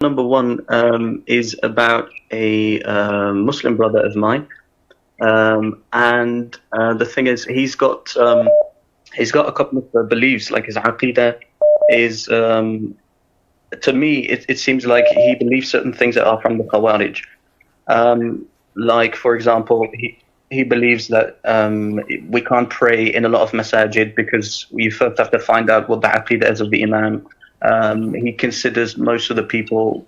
number one is about a Muslim brother of mine, and the thing is, he's got a couple of beliefs. Like his aqidah is, to me, it seems like he believes certain things that are from the Khawarij. Like, for example, he believes that we can't pray in a lot of masajid because we first have to find out what the aqidah is of the imam. He considers most of the people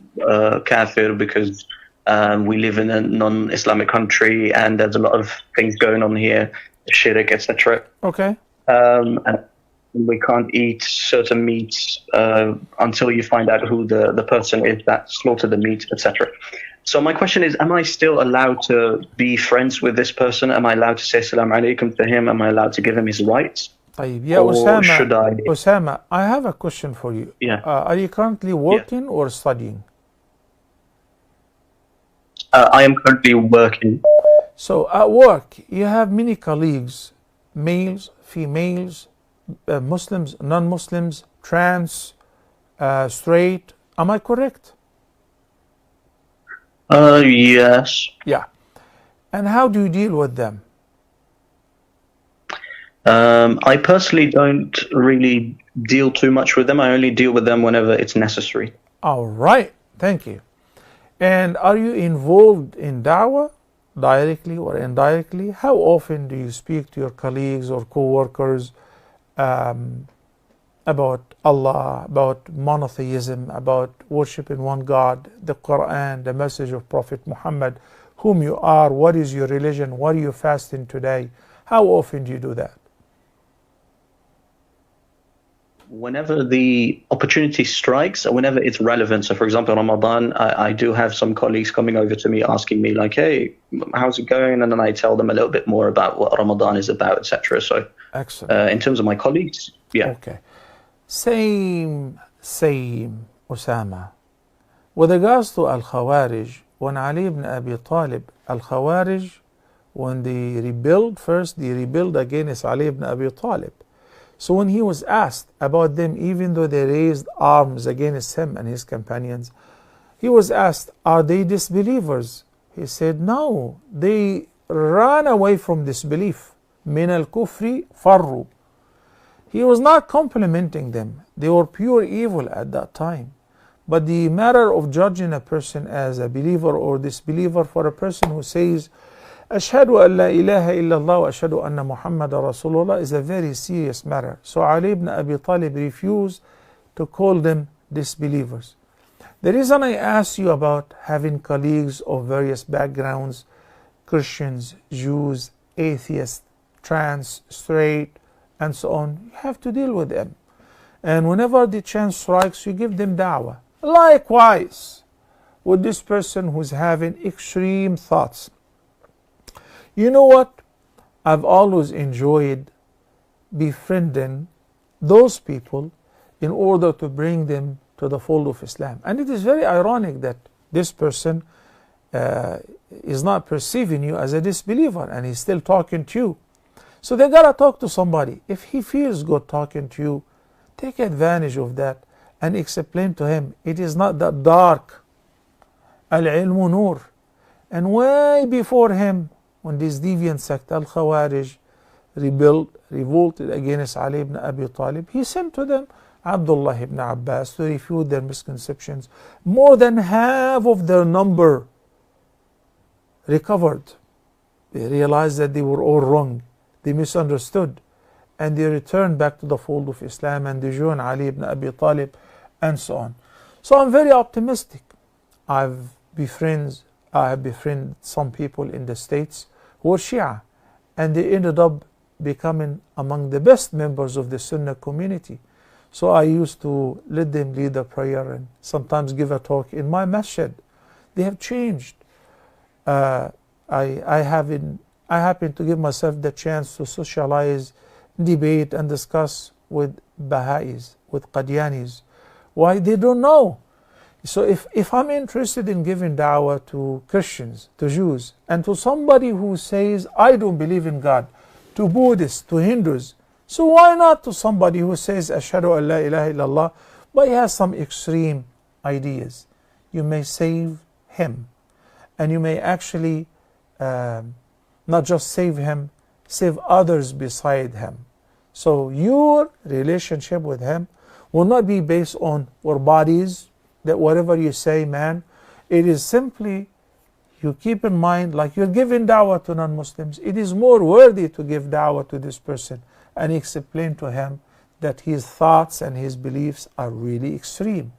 kafir because we live in a non-Islamic country and there's a lot of things going on here, shirk, etc. Okay. And we can't eat certain meats until you find out who the person is that slaughtered the meat, etc. So my question is, am I still allowed to be friends with this person? Am I allowed to say Assalamu alaikum to him? Am I allowed to give him his rights? Yeah, or Osama, should I? Osama, I have a question for you. Yeah. Are you currently working or studying? I am currently working. So at work, you have many colleagues, males, females, Muslims, non-Muslims, trans, straight. Am I correct? Yes. Yeah. And how do you deal with them? I personally don't really deal too much with them. I only deal with them whenever it's necessary. All right. Thank you. And are you involved in da'wah, directly or indirectly? How often do you speak to your colleagues or co-workers about Allah, about monotheism, about worshiping one God, the Quran, the message of Prophet Muhammad, whom you are, what is your religion, what are you fasting today? How often do you do that? Whenever the opportunity strikes, or whenever it's relevant. So, for example, Ramadan, I do have some colleagues coming over to me asking me, like, "Hey, how's it going?" And then I tell them a little bit more about what Ramadan is about, etc. So, excellent. In terms of my colleagues, yeah. Okay. Same, Osama. With regards to Al-Khawarij, when Ali ibn Abi Talib, Al-Khawarij, when they rebuild, first they rebuild against Ali ibn Abi Talib. So when he was asked about them, even though they raised arms against him and his companions, he was asked, are they disbelievers? He said, no, they ran away from disbelief. Min al-kufri farru. He was not complimenting them. They were pure evil at that time. But the matter of judging a person as a believer or disbeliever, for a person who says, Ashhadu an la ilaha illallah wa ashhadu anna Muhammad Rasulullah, is a very serious matter. So Ali ibn Abi Talib refused to call them disbelievers. The reason I asked you about having colleagues of various backgrounds, Christians, Jews, atheists, trans, straight, and so on, you have to deal with them. And whenever the chance strikes, you give them da'wah. Likewise, with this person who's having extreme thoughts. You know what? I've always enjoyed befriending those people in order to bring them to the fold of Islam. And it is very ironic that this person is not perceiving you as a disbeliever and he's still talking to you. So they gotta talk to somebody. If he feels good talking to you, take advantage of that and explain to him it is not that dark. Al-ilmu nur. And way before him, when this deviant sect, Al-Khawarij, revolted against Ali ibn Abi Talib, he sent to them Abdullah ibn Abbas to refute their misconceptions. More than half of their number recovered. They realized that they were all wrong. They misunderstood. And they returned back to the fold of Islam and they joined Ali ibn Abi Talib and so on. So I'm very optimistic. I have befriended some people in the States who were Shia, and they ended up becoming among the best members of the Sunnah community. So I used to let them lead a prayer and sometimes give a talk in my masjid. They have changed. I happen to give myself the chance to socialize, debate, and discuss with Baha'is, with Qadianis. Why? They don't know. So if I'm interested in giving da'wah to Christians, to Jews, and to somebody who says, I don't believe in God, to Buddhists, to Hindus, so why not to somebody who says, Ashhadu an la ilaha illallah, but he has some extreme ideas? you may save him. And you may actually not just save him, save others beside him. So your relationship with him will not be based on our bodies, that whatever you say, man. It is simply, you keep in mind, like you're giving da'wah to non-Muslims, it is more worthy to give da'wah to this person and explain to him that his thoughts and his beliefs are really extreme.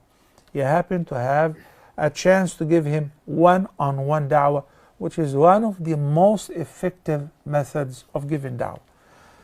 You happen to have a chance to give him one-on-one da'wah, which is one of the most effective methods of giving da'wah.